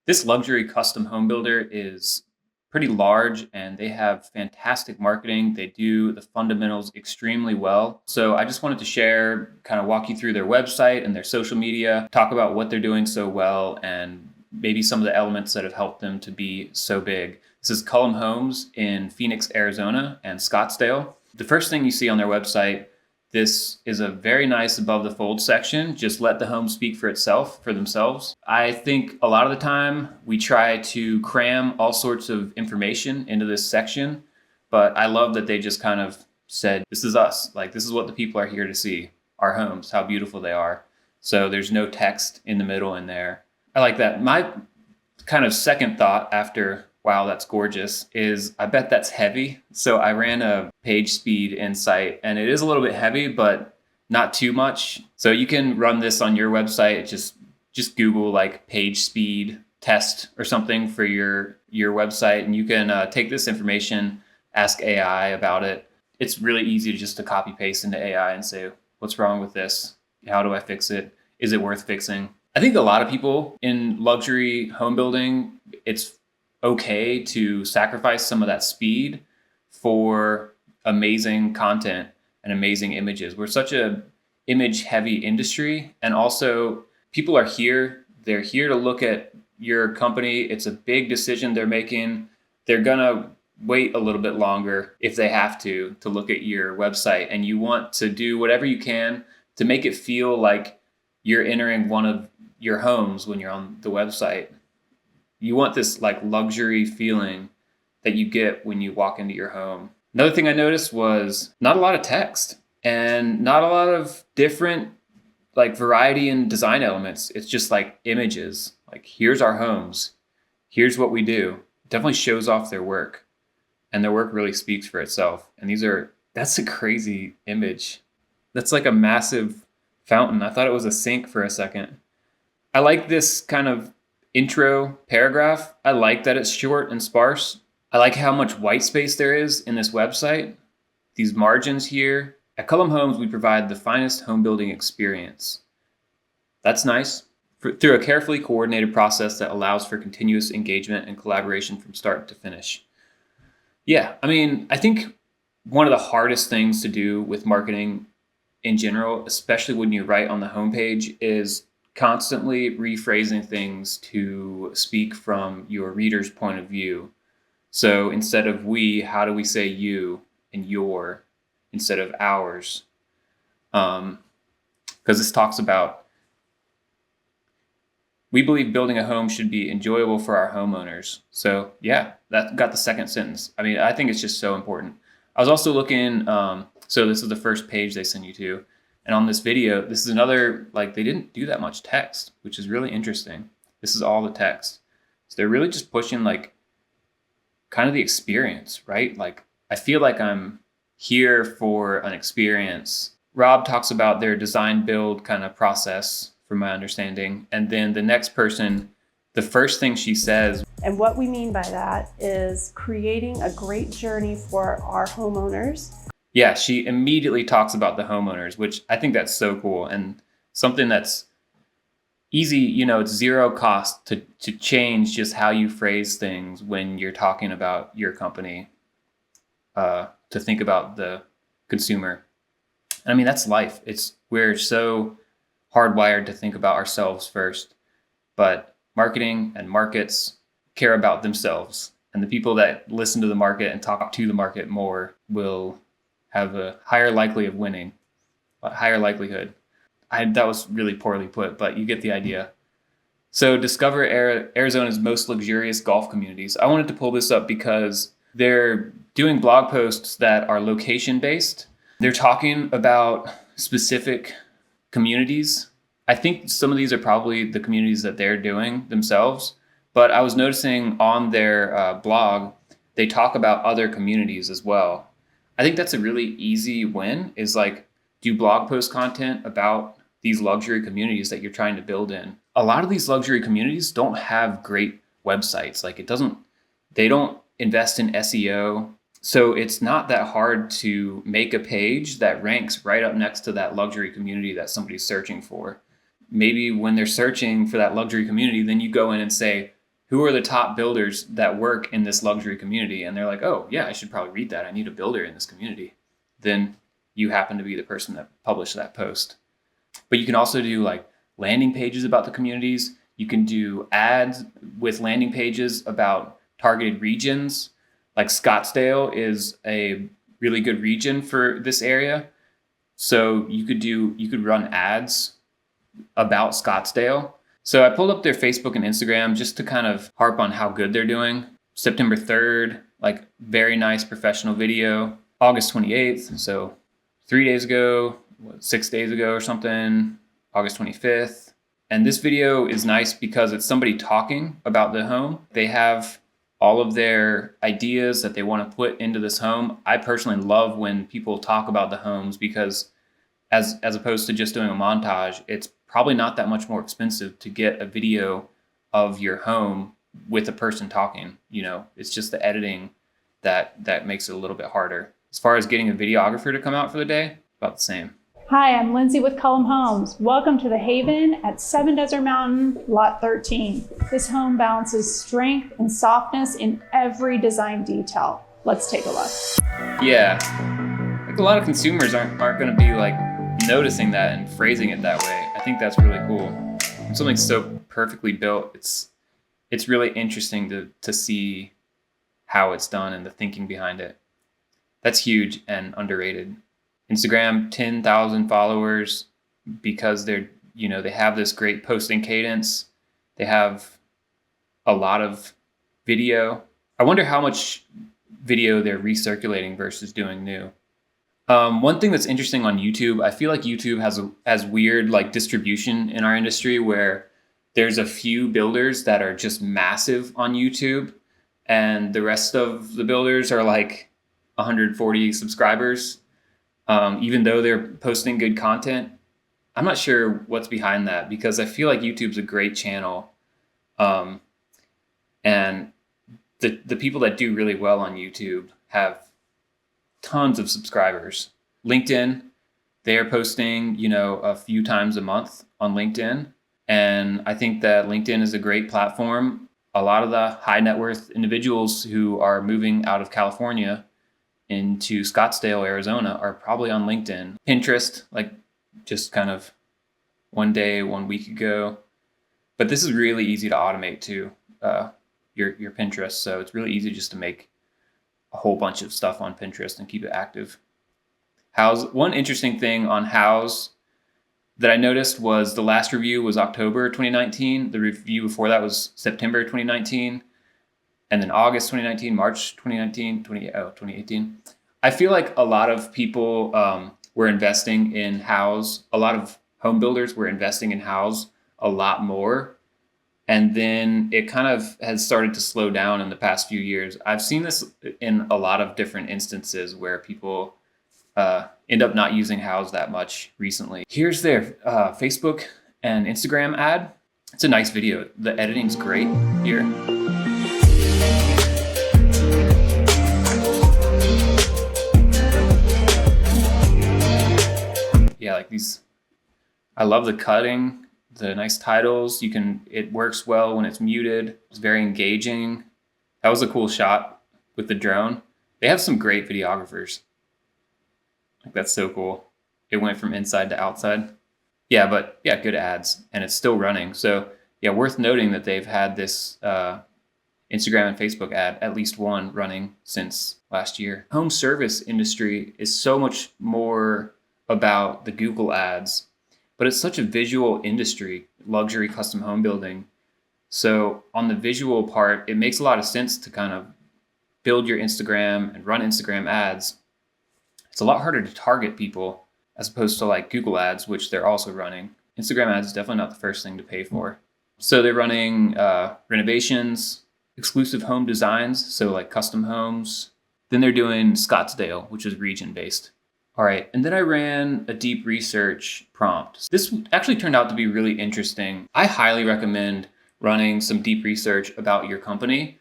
This luxury custom home builder is pretty large and they have fantastic marketing. They do the fundamentals extremely well. So I just wanted to share, kind of walk you through their website and their social media, talk about what they're doing so well, and maybe some of the elements that have helped them to be so big. This is Cullum Homes in Phoenix, Arizona, and Scottsdale. The first thing you see on their website, this is a very nice above the fold section. Just let the home speak for itself, for themselves. I think a lot of the time we try to cram all sorts of information into this section, but I love that they just kind of said, this is us. Like, this is what the people are here to see, our homes, how beautiful they are. So there's no text in the middle in there. I like that. My kind of second thought after, wow, that's gorgeous, is I bet that's heavy. So I ran a page speed insight and it is a little bit heavy, but not too much. So you can run this on your website. Just Google like page speed test or something for your website, and you can take this information, ask AI about it. It's really easy to just to copy paste into AI and say, what's wrong with this? How do I fix it? Is it worth fixing? I think a lot of people in luxury home building, it's okay to sacrifice some of that speed for amazing content and amazing images. We're such a image heavy industry, and also people are here. They're here to look at your company. It's a big decision they're making. They're gonna wait a little bit longer if they have to look at your website, and you want to do whatever you can to make it feel like you're entering one of your homes when you're on the website. You want this like luxury feeling that you get when you walk into your home. Another thing I noticed was not a lot of text and not a lot of different like variety and design elements. It's just like images. Like, here's our homes. Here's what we do. It definitely shows off their work, and their work really speaks for itself. And that's a crazy image. That's like a massive fountain. I thought it was a sink for a second. I like this kind of intro paragraph. I like that it's short and sparse. I like how much white space there is in this website. These margins here. At Cullum Homes, we provide the finest home building experience. That's nice. Through a carefully coordinated process that allows for continuous engagement and collaboration from start to finish. Yeah, I mean, I think one of the hardest things to do with marketing in general, especially when you write on the homepage, is constantly rephrasing things to speak from your reader's point of view. So instead of we, how do we say you and your instead of ours? Because this talks about, we believe building a home should be enjoyable for our homeowners. So yeah, that got the second sentence. I mean, I think it's just so important. I was also looking, so this is the first page they send you to. And on this video, this is another, like, they didn't do that much text, which is really interesting. This is all the text. So they're really just pushing like kind of the experience, right? Like, I feel like I'm here for an experience. Rob talks about their design build kind of process, from my understanding. And then the next person, the first thing she says. And what we mean by that is creating a great journey for our homeowners. Yeah, she immediately talks about the homeowners, which I think that's so cool, and something that's easy, it's zero cost to change just how you phrase things when you're talking about your company, to think about the consumer. And I mean, that's life. We're so hardwired to think about ourselves first, but marketing and markets care about themselves, and the people that listen to the market and talk to the market more will have a higher likelihood of winning, a higher likelihood. That was really poorly put, but you get the idea. So discover Arizona's most luxurious golf communities. I wanted to pull this up because they're doing blog posts that are location based. They're talking about specific communities. I think some of these are probably the communities that they're doing themselves, but I was noticing on their blog, they talk about other communities as well. I think that's a really easy win, is like, do blog post content about these luxury communities that you're trying to build in. A lot of these luxury communities don't have great websites. Like, they don't invest in SEO. So it's not that hard to make a page that ranks right up next to that luxury community that somebody's searching for. Maybe when they're searching for that luxury community, then you go in and say, who are the top builders that work in this luxury community? And they're like, oh, yeah, I should probably read that. I need a builder in this community. Then you happen to be the person that published that post. But you can also do like landing pages about the communities. You can do ads with landing pages about targeted regions. Like Scottsdale is a really good region for this area. So you could run ads about Scottsdale. So I pulled up their Facebook and Instagram just to kind of harp on how good they're doing. September 3rd, like very nice professional video. August 28th, so 3 days ago, 6 days ago or something, August 25th. And this video is nice because it's somebody talking about the home. They have all of their ideas that they want to put into this home. I personally love when people talk about the homes because as opposed to just doing a montage, it's probably not that much more expensive to get a video of your home with a person talking. It's just the editing that makes it a little bit harder. As far as getting a videographer to come out for the day, about the same. Hi, I'm Lindsay with Cullum Homes. Welcome to the Haven at 7 Desert Mountain, Lot 13. This home balances strength and softness in every design detail. Let's take a look. Yeah, like a lot of consumers aren't going to be like noticing that and phrasing it that way. I think that's really cool. When something's so perfectly built, it's really interesting to see how it's done and the thinking behind it. That's huge and underrated. Instagram, 10,000 followers because they have this great posting cadence. They have a lot of video. I wonder how much video they're recirculating versus doing new. One thing that's interesting on YouTube, I feel like YouTube has weird like distribution in our industry where there's a few builders that are just massive on YouTube and the rest of the builders are like 140 subscribers, even though they're posting good content. I'm not sure what's behind that because I feel like YouTube's a great channel. And the people that do really well on YouTube have tons of subscribers. LinkedIn, they are posting, a few times a month on LinkedIn. And I think that LinkedIn is a great platform. A lot of the high net worth individuals who are moving out of California into Scottsdale, Arizona are probably on LinkedIn. Pinterest, like just kind of 1 day, 1 week ago. But this is really easy to automate too, your Pinterest. So it's really easy just to make a whole bunch of stuff on Pinterest and keep it active. One interesting thing on House that I noticed was the last review was October 2019. The review before that was September 2019. And then August 2019, March 2019, 2018. I feel like a lot of people were investing in House. A lot of home builders were investing in House a lot more. And then it kind of has started to slow down in the past few years. I've seen this in a lot of different instances where people end up not using House that much recently. Here's their Facebook and Instagram ad. It's a nice video. The editing's great here. Yeah, like these, I love the cutting, the nice titles. It works well when it's muted. It's very engaging. That was a cool shot with the drone. They have some great videographers. Like that's so cool. It went from inside to outside. Yeah, but yeah, good ads and it's still running. So yeah, worth noting that they've had this Instagram and Facebook ad, at least one running since last year. Home service industry is so much more about the Google ads, but it's such a visual industry, luxury custom home building. So on the visual part, it makes a lot of sense to kind of build your Instagram and run Instagram ads. It's a lot harder to target people as opposed to like Google ads, which they're also running. Instagram ads is definitely not the first thing to pay for. So they're running renovations, exclusive home designs, so like custom homes. Then they're doing Scottsdale, which is region-based. All right, and then I ran a deep research prompt. This actually turned out to be really interesting. I highly recommend running some deep research about your company.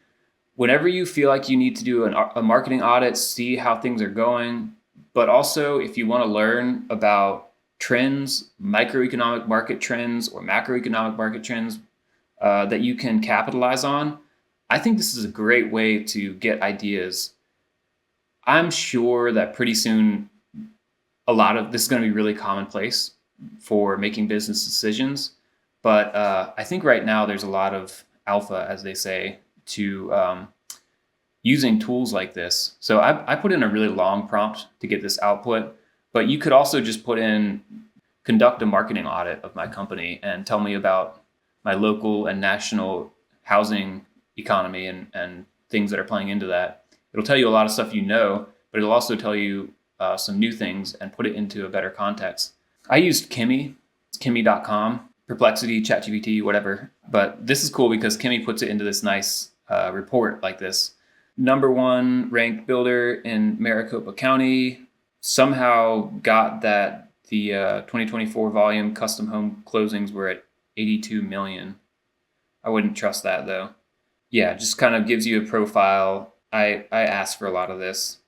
Whenever you feel like you need to do a marketing audit, see how things are going, but also if you want to learn about trends, microeconomic market trends or macroeconomic market trends, that you can capitalize on, I think this is a great way to get ideas. I'm sure that pretty soon a lot of this is going to be really commonplace for making business decisions. But I think right now there's a lot of alpha, as they say, to using tools like this. So I put in a really long prompt to get this output, but you could also just put in conduct a marketing audit of my company and tell me about my local and national housing economy and things that are playing into that. It'll tell you a lot of stuff you know, but it'll also tell you some new things and put it into a better context. I used Kimmy, it's Kimmy.com, Perplexity, ChatGPT, whatever. But this is cool because Kimmy puts it into this nice report like this. #1 ranked builder in Maricopa County. Somehow got that the 2024 volume custom home closings were at 82 million. I wouldn't trust that though. Yeah, just kind of gives you a profile. I asked for a lot of this.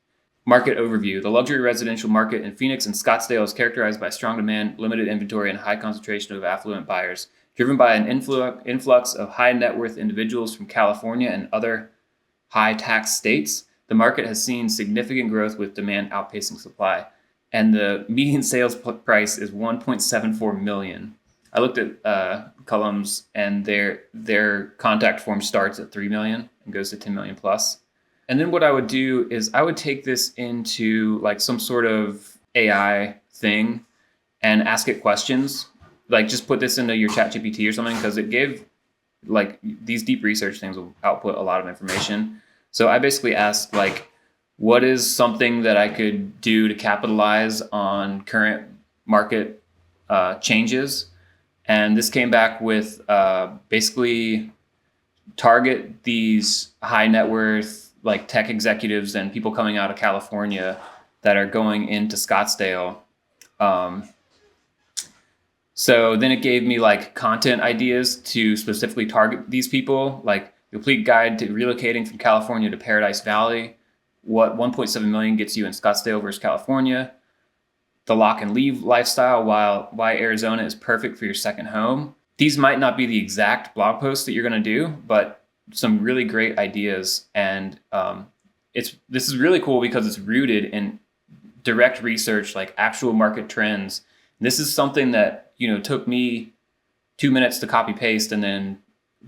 Market overview. The luxury residential market in Phoenix and Scottsdale is characterized by strong demand, limited inventory, and high concentration of affluent buyers. Driven by an influx of high net worth individuals from California and other high tax states, the market has seen significant growth with demand outpacing supply. And the median sales price is 1.74 million. I looked at Cullum's, and their contact form starts at 3 million and goes to 10 million plus. And then what I would do is I would take this into like some sort of AI thing and ask it questions. Like just put this into your ChatGPT or something, because it gave like these deep research things will output a lot of information. So I basically asked like, what is something that I could do to capitalize on current market changes? And this came back with basically target these high net worth like tech executives and people coming out of California that are going into Scottsdale. So then it gave me like content ideas to specifically target these people, like the complete guide to relocating from California to Paradise Valley, what 1.7 million gets you in Scottsdale versus California, the lock and leave lifestyle, why Arizona is perfect for your second home. These might not be the exact blog posts that you're going to do, but some really great ideas. And this is really cool because it's rooted in direct research, like actual market trends. This is something that took me 2 minutes to copy paste, and then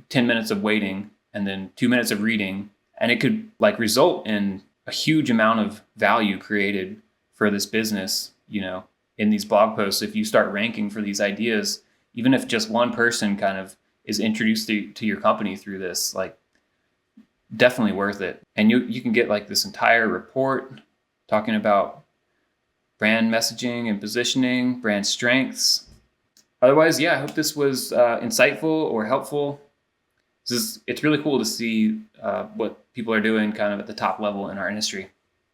10 minutes of waiting, and then 2 minutes of reading, and it could like result in a huge amount of value created for this business. In these blog posts, if you start ranking for these ideas, even if just one person kind of is introduced to your company through this, like definitely worth it. And you can get like this entire report talking about brand messaging and positioning, brand strengths. Otherwise, yeah, I hope this was insightful or helpful. It's really cool to see what people are doing kind of at the top level in our industry.